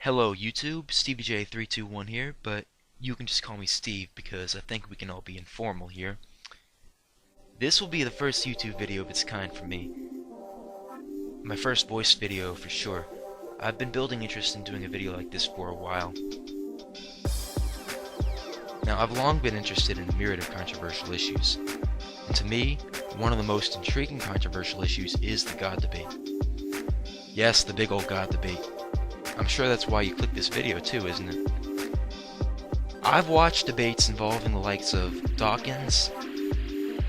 Hello YouTube, StevieJ321 here, but you can just call me Steve because I think we can all be informal here. This will be the first YouTube video of its kind for me. My first voice video for sure. I've been building interest in doing a video like this for a while. Now, I've long been interested in a myriad of controversial issues. And to me, one of the most intriguing controversial issues is the God debate. Yes, the big old God debate. I'm sure that's why you clicked this video too, isn't it? I've watched debates involving the likes of Dawkins,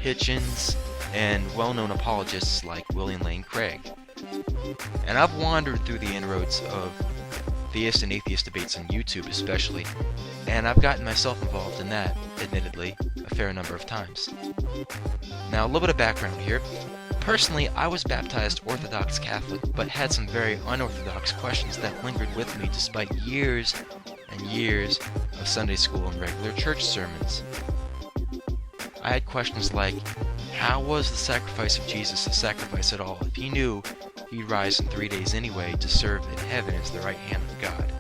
Hitchens, and well-known apologists like William Lane Craig. And I've wandered through the inroads of theist and atheist debates on YouTube especially, and I've gotten myself involved in that, admittedly, a fair number of times. Now, a little bit of background here. Personally, I was baptized Orthodox Catholic, but had some very unorthodox questions that lingered with me despite years and years of Sunday school and regular church sermons. I had questions like, how was the sacrifice of Jesus a sacrifice at all if he knew he'd rise in 3 days anyway to serve in heaven as the right hand of God?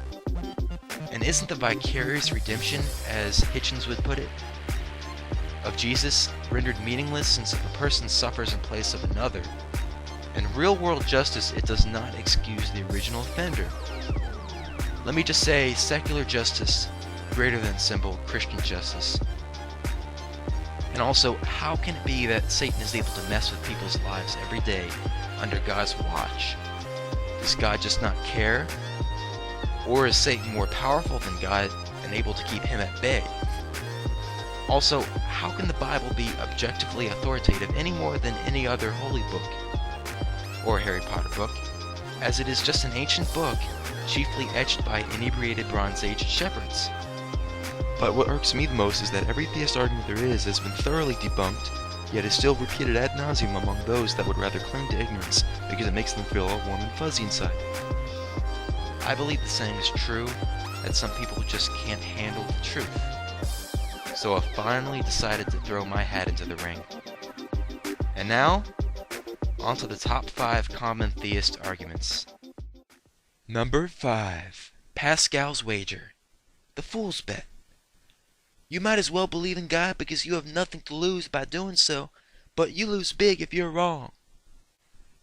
And isn't the vicarious redemption, as Hitchens would put it, of Jesus rendered meaningless since if a person suffers in place of another? In real-world justice, it does not excuse the original offender. Let me just say, secular justice greater than symbol Christian justice. And also, how can it be that Satan is able to mess with people's lives every day under God's watch? Does God just not care? Or is Satan more powerful than God and able to keep him at bay? Also, how can the Bible be objectively authoritative any more than any other holy book, or Harry Potter book, as it is just an ancient book, chiefly etched by inebriated Bronze Age shepherds? But what irks me the most is that every theist argument there is has been thoroughly debunked, yet is still repeated ad nauseum among those that would rather cling to ignorance because it makes them feel all warm and fuzzy inside. I believe the saying is true, that some people just can't handle the truth. So I finally decided to throw my hat into the ring. And now, on to the top 5 common theist arguments. Number 5. Pascal's wager. The fool's bet. You might as well believe in God because you have nothing to lose by doing so, but you lose big if you're wrong.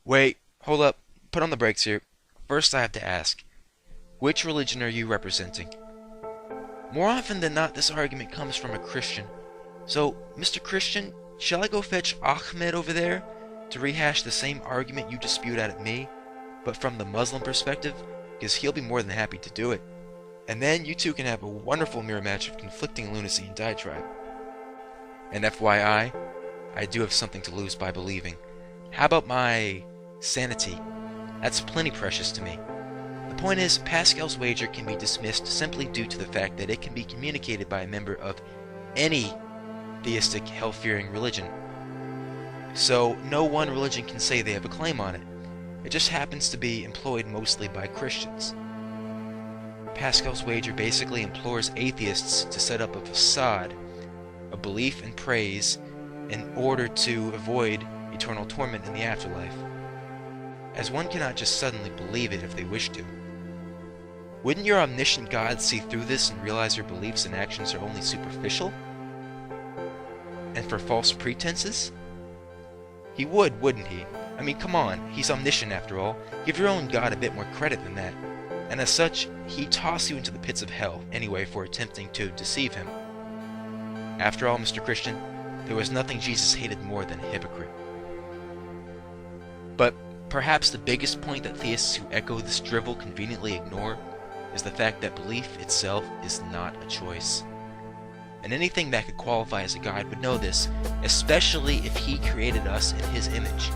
Wait, hold up, put on the brakes here. First I have to ask, which religion are you representing? More often than not, this argument comes from a Christian. So, Mr. Christian, shall I go fetch Ahmed over there to rehash the same argument you just spewed out at me, but from the Muslim perspective? Because he'll be more than happy to do it. And then you two can have a wonderful mirror match of conflicting lunacy and diatribe. And FYI, I do have something to lose by believing. How about my sanity? That's plenty precious to me. The point is, Pascal's wager can be dismissed simply due to the fact that it can be communicated by a member of any theistic, hell-fearing religion. So, no one religion can say they have a claim on it. It just happens to be employed mostly by Christians. Pascal's wager basically implores atheists to set up a facade of belief and praise in order to avoid eternal torment in the afterlife, as one cannot just suddenly believe it if they wish to. Wouldn't your omniscient God see through this and realize your beliefs and actions are only superficial? And for false pretenses? He would, wouldn't he? I mean, come on, he's omniscient after all. Give your own God a bit more credit than that. And as such, he'd toss you into the pits of hell anyway for attempting to deceive him. After all, Mr. Christian, there was nothing Jesus hated more than a hypocrite. But perhaps the biggest point that theists who echo this drivel conveniently ignore is the fact that belief itself is not a choice. And anything that could qualify as a God would know this, especially if he created us in his image.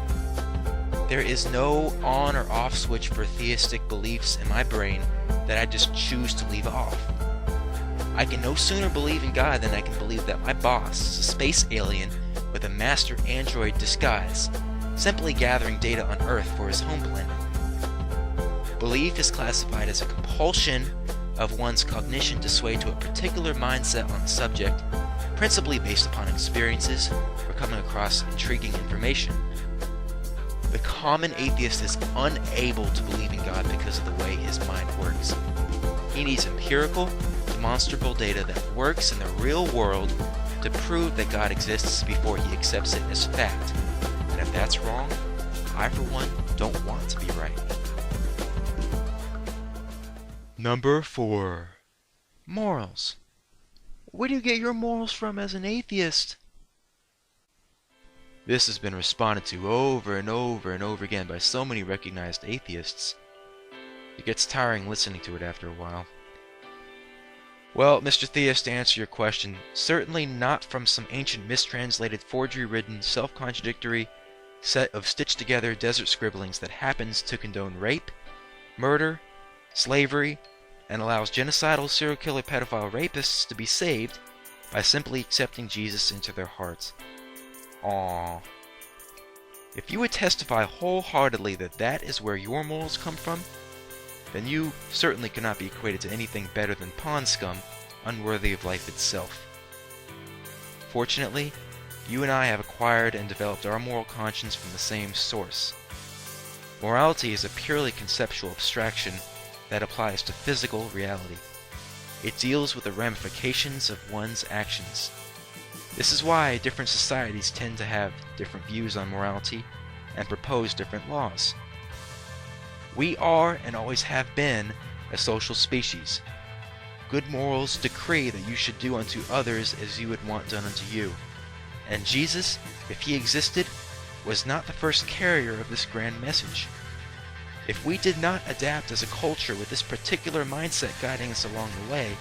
There is no on or off switch for theistic beliefs in my brain that I just choose to leave off. I can no sooner believe in God than I can believe that my boss is a space alien with a master android disguise, simply gathering data on Earth for his home planet. Belief is classified as a compulsion of one's cognition to sway to a particular mindset on the subject, principally based upon experiences or coming across intriguing information. The common atheist is unable to believe in God because of the way his mind works. He needs empirical, demonstrable data that works in the real world to prove that God exists before he accepts it as fact. And if that's wrong, I for one don't want to be right. Number 4. Morals. Where do you get your morals from as an atheist? This has been responded to over and over and over again by so many recognized atheists. It gets tiring listening to it after a while. Well, Mr. Theist, to answer your question, certainly not from some ancient mistranslated, forgery-ridden, self-contradictory set of stitched-together desert scribblings that happens to condone rape, murder, slavery, and allows genocidal serial killer pedophile rapists to be saved by simply accepting Jesus into their hearts. Aww. If you would testify wholeheartedly that that is where your morals come from, then you certainly cannot be equated to anything better than pond scum, unworthy of life itself. Fortunately, you and I have acquired and developed our moral conscience from the same source. Morality is a purely conceptual abstraction that applies to physical reality. It deals with the ramifications of one's actions. This is why different societies tend to have different views on morality and propose different laws. We are, and always have been, a social species. Good morals decree that you should do unto others as you would want done unto you. And Jesus, if he existed, was not the first carrier of this grand message. If we did not adapt as a culture with this particular mindset guiding us along the way,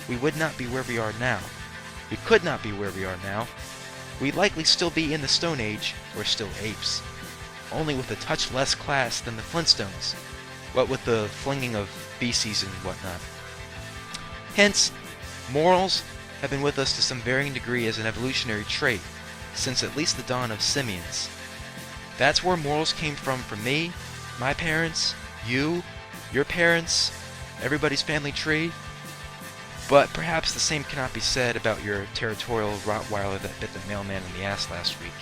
we would not be where we are now. We could not be where we are now. We'd likely still be in the Stone Age, or still apes. Only with a touch less class than the Flintstones, what with the flinging of feces and whatnot. Hence, morals have been with us to some varying degree as an evolutionary trait, since at least the dawn of simians. That's where morals came from for me, my parents, you, your parents, everybody's family tree. But perhaps the same cannot be said about your territorial Rottweiler that bit the mailman in the ass last week.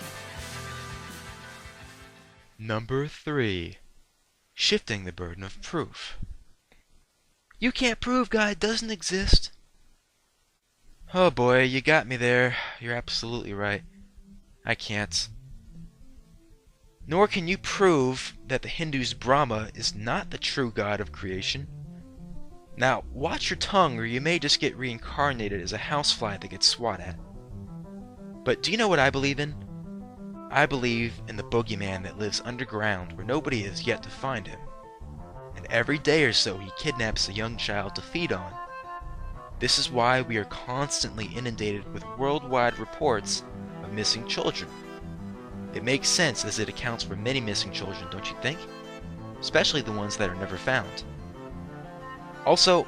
Number 3. Shifting the burden of proof. You can't prove God doesn't exist. Oh boy, you got me there. You're absolutely right. I can't. Nor can you prove that the Hindus' Brahma is not the true God of creation. Now, watch your tongue or you may just get reincarnated as a housefly that gets swat at. But do you know what I believe in? I believe in the boogeyman that lives underground where nobody has yet to find him. And every day or so he kidnaps a young child to feed on. This is why we are constantly inundated with worldwide reports of missing children. It makes sense as it accounts for many missing children, don't you think? Especially the ones that are never found. Also,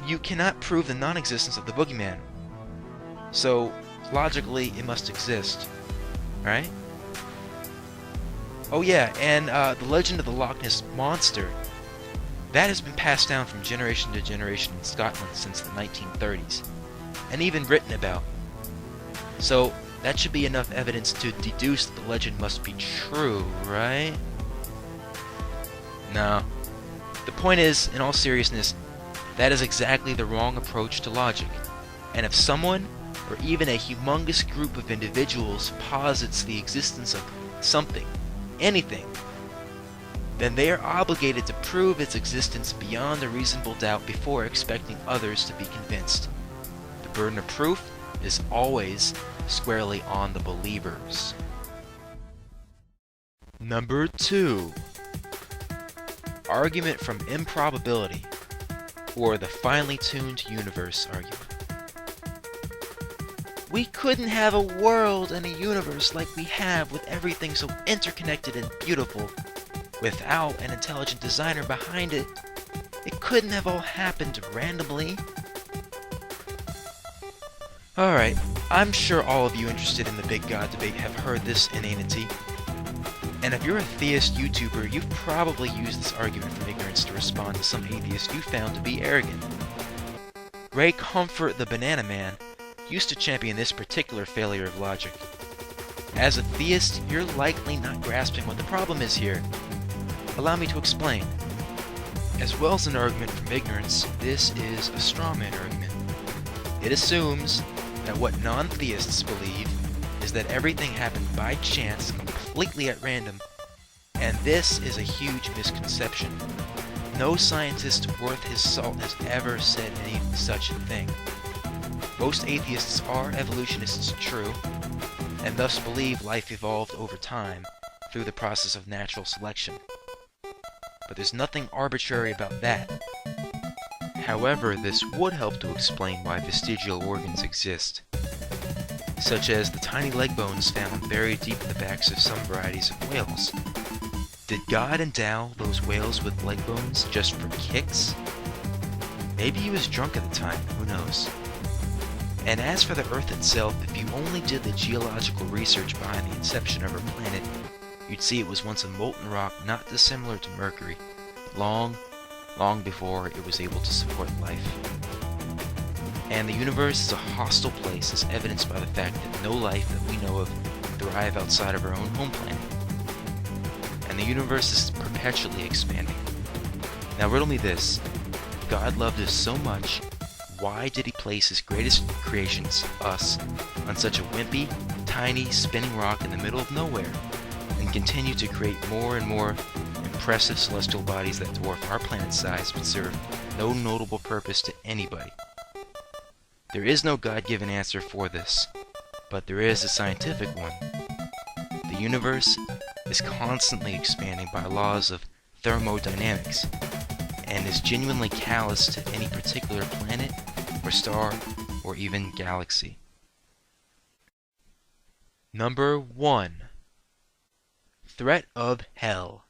you cannot prove the non-existence of the boogeyman. So, logically, it must exist. Right? Oh yeah, and the legend of the Loch Ness Monster, that has been passed down from generation to generation in Scotland since the 1930s, and even written about. So, that should be enough evidence to deduce that the legend must be true, right? No. The point is, in all seriousness, that is exactly the wrong approach to logic. And if someone, or even a humongous group of individuals, posits the existence of something, anything, then they are obligated to prove its existence beyond a reasonable doubt before expecting others to be convinced. The burden of proof is always squarely on the believers. Number 2. Argument from improbability, or the finely tuned universe argument. We couldn't have a world and a universe like we have with everything so interconnected and beautiful without an intelligent designer behind it. It couldn't have all happened randomly. Alright, I'm sure all of you interested in the big God debate have heard this inanity. And if you're a theist YouTuber, you've probably used this argument from ignorance to respond to some atheist you found to be arrogant. Ray Comfort the Banana Man used to champion this particular failure of logic. As a theist, you're likely not grasping what the problem is here. Allow me to explain. As well as an argument from ignorance, this is a straw man argument. It assumes that what non-theists believe is that everything happened by chance, completely at random, and this is a huge misconception. No scientist worth his salt has ever said any such thing. Most atheists are evolutionists, true, and thus believe life evolved over time through the process of natural selection. But there's nothing arbitrary about that. However, this would help to explain why vestigial organs exist, such as the tiny leg bones found buried deep in the backs of some varieties of whales. Did God endow those whales with leg bones just for kicks? Maybe he was drunk at the time, who knows? And as for the Earth itself, if you only did the geological research behind the inception of our planet, you'd see it was once a molten rock not dissimilar to Mercury, long before it was able to support life. And the universe is a hostile place, as evidenced by the fact that no life that we know of thrive outside of our own home planet. And the universe is perpetually expanding. Now riddle me this: if God loved us so much, why did he place his greatest creations, us, on such a wimpy, tiny, spinning rock in the middle of nowhere, and continue to create more and more impressive celestial bodies that dwarf our planet's size but serve no notable purpose to anybody? There is no God-given answer for this, but there is a scientific one. The universe is constantly expanding by laws of thermodynamics, and is genuinely callous to any particular planet, or star, or even galaxy. Number 1. Threat of hell.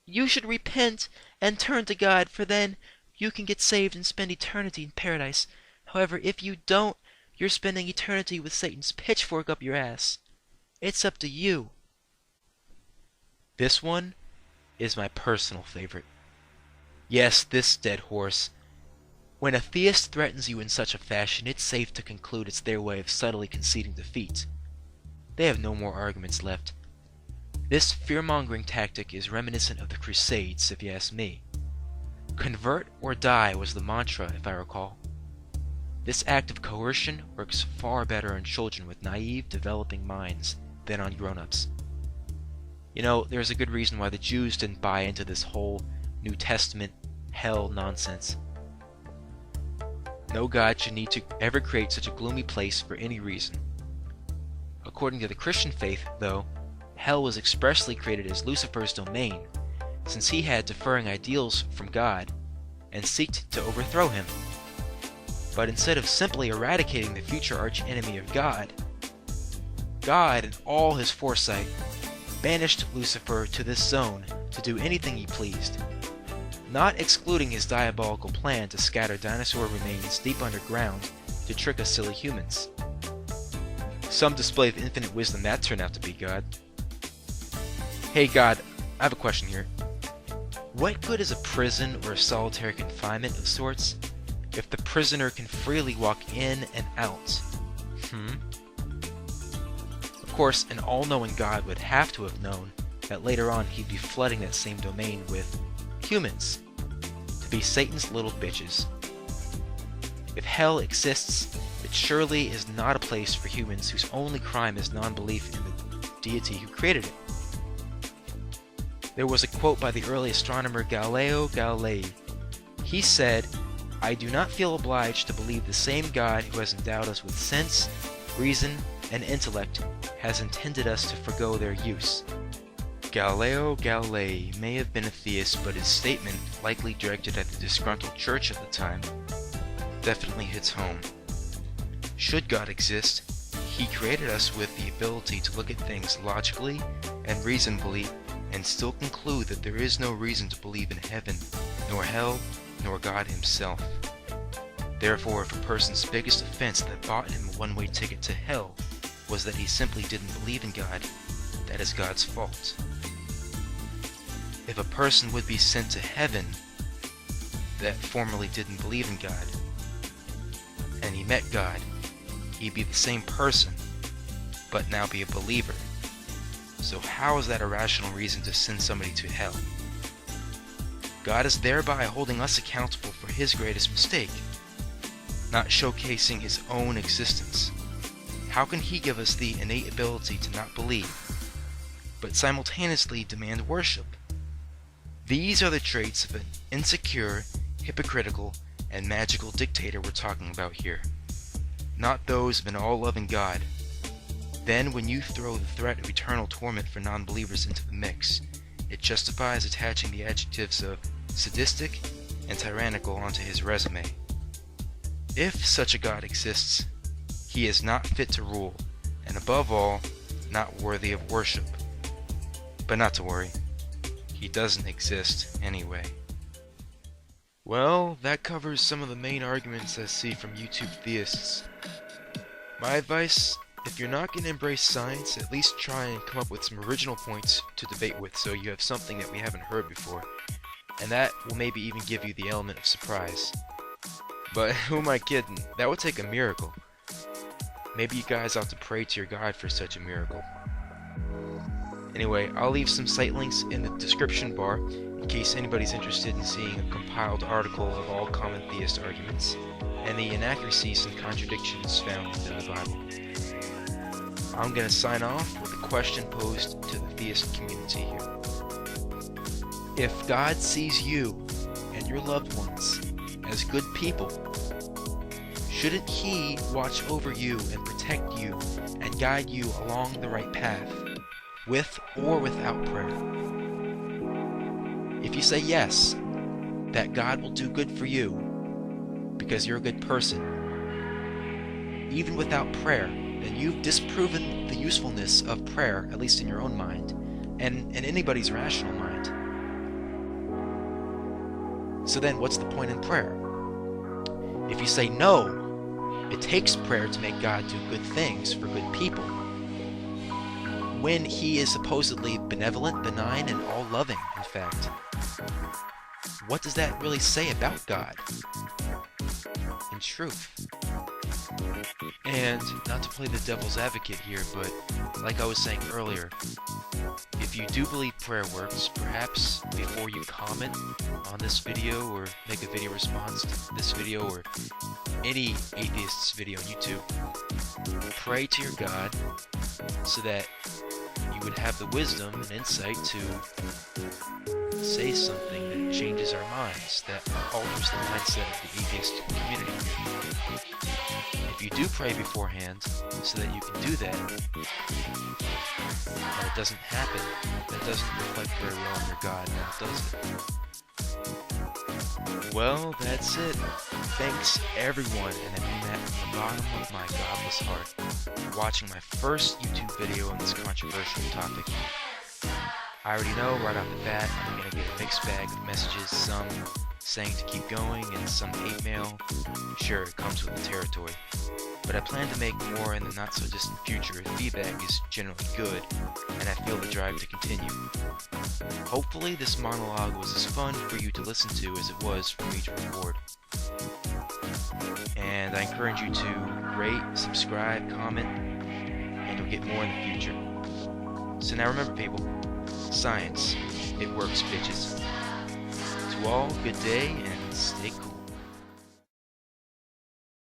You should repent and turn to God, for then you can get saved and spend eternity in paradise. However, if you don't, you're spending eternity with Satan's pitchfork up your ass. It's up to you. This one is my personal favorite. Yes, this dead horse. When a theist threatens you in such a fashion, it's safe to conclude it's their way of subtly conceding defeat. They have no more arguments left. This fear-mongering tactic is reminiscent of the Crusades, if you ask me. Convert or die was the mantra, if I recall. This act of coercion works far better on children with naive, developing minds than on grown-ups. You know, there's a good reason why the Jews didn't buy into this whole New Testament hell nonsense. No God should need to ever create such a gloomy place for any reason. According to the Christian faith, though, hell was expressly created as Lucifer's domain, since he had differing ideals from God and sought to overthrow him. But instead of simply eradicating the future arch-enemy of God, God, in all his foresight, banished Lucifer to this zone to do anything he pleased, not excluding his diabolical plan to scatter dinosaur remains deep underground to trick us silly humans. Some display of infinite wisdom that turned out to be God. Hey God, I have a question here. What good is a prison or a solitary confinement of sorts if the prisoner can freely walk in and out? Of course, an all-knowing God would have to have known that later on he'd be flooding that same domain with humans, to be Satan's little bitches. If hell exists, it surely is not a place for humans whose only crime is non-belief in the deity who created it. There was a quote by the early astronomer Galileo Galilei. He said, "I do not feel obliged to believe the same God who has endowed us with sense, reason, and intellect has intended us to forgo their use." Galileo Galilei may have been a theist, but his statement, likely directed at the disgruntled church at the time, definitely hits home. Should God exist, he created us with the ability to look at things logically and reasonably and still conclude that there is no reason to believe in heaven, nor hell, nor God himself. Therefore, if a person's biggest offense that bought him a one-way ticket to hell was that he simply didn't believe in God, that is God's fault. If a person would be sent to heaven that formerly didn't believe in God, and he met God, he'd be the same person, but now be a believer. So how is that a rational reason to send somebody to hell? God is thereby holding us accountable for his greatest mistake, not showcasing his own existence. How can he give us the innate ability to not believe, but simultaneously demand worship? These are the traits of an insecure, hypocritical, and magical dictator we're talking about here, not those of an all-loving God. Then when you throw the threat of eternal torment for non-believers into the mix, it justifies attaching the adjectives of sadistic and tyrannical onto his resume. If such a God exists, he is not fit to rule, and above all, not worthy of worship. But not to worry, he doesn't exist anyway. Well, that covers some of the main arguments I see from YouTube theists. My advice, if you're not going to embrace science, at least try and come up with some original points to debate with so you have something that we haven't heard before. And that will maybe even give you the element of surprise. But who am I kidding? That would take a miracle. Maybe you guys ought to pray to your God for such a miracle. Anyway, I'll leave some site links in the description bar in case anybody's interested in seeing a compiled article of all common theist arguments and the inaccuracies and contradictions found within the Bible. I'm going to sign off with a question posed to the theist community here. If God sees you and your loved ones as good people, shouldn't he watch over you and protect you and guide you along the right path, with or without prayer? If you say yes, that God will do good for you because you're a good person, even without prayer, then you've disproven the usefulness of prayer, at least in your own mind, and in anybody's rational mind. So then what's the point in prayer? If you say no, it takes prayer to make God do good things for good people, when he is supposedly benevolent, benign, and all-loving, in fact. What does that really say about God, in truth? And not to play the devil's advocate here, but like I was saying earlier, if you do believe prayer works, perhaps before you comment on this video or make a video response to this video or any atheist's video on YouTube, pray to your God so that you would have the wisdom and insight to say something that changes our minds, that alters the mindset of the atheist community. If you do pray beforehand so that you can do that, and it doesn't happen, that doesn't reflect very well on your God, now does it? Well, that's it. Thanks everyone, and I mean that from the bottom of my godless heart, for watching my first YouTube video on this controversial topic. I already know right off the bat I'm going to get a mixed bag of messages, some saying to keep going and some hate mail. Sure, it comes with the territory. But I plan to make more in the not so distant future. Feedback is generally good, and I feel the drive to continue. Hopefully this monologue was as fun for you to listen to as it was for me to record. And I encourage you to rate, subscribe, comment, and you'll get more in the future. So now remember people, science, it works bitches. To all, good day and stay cool.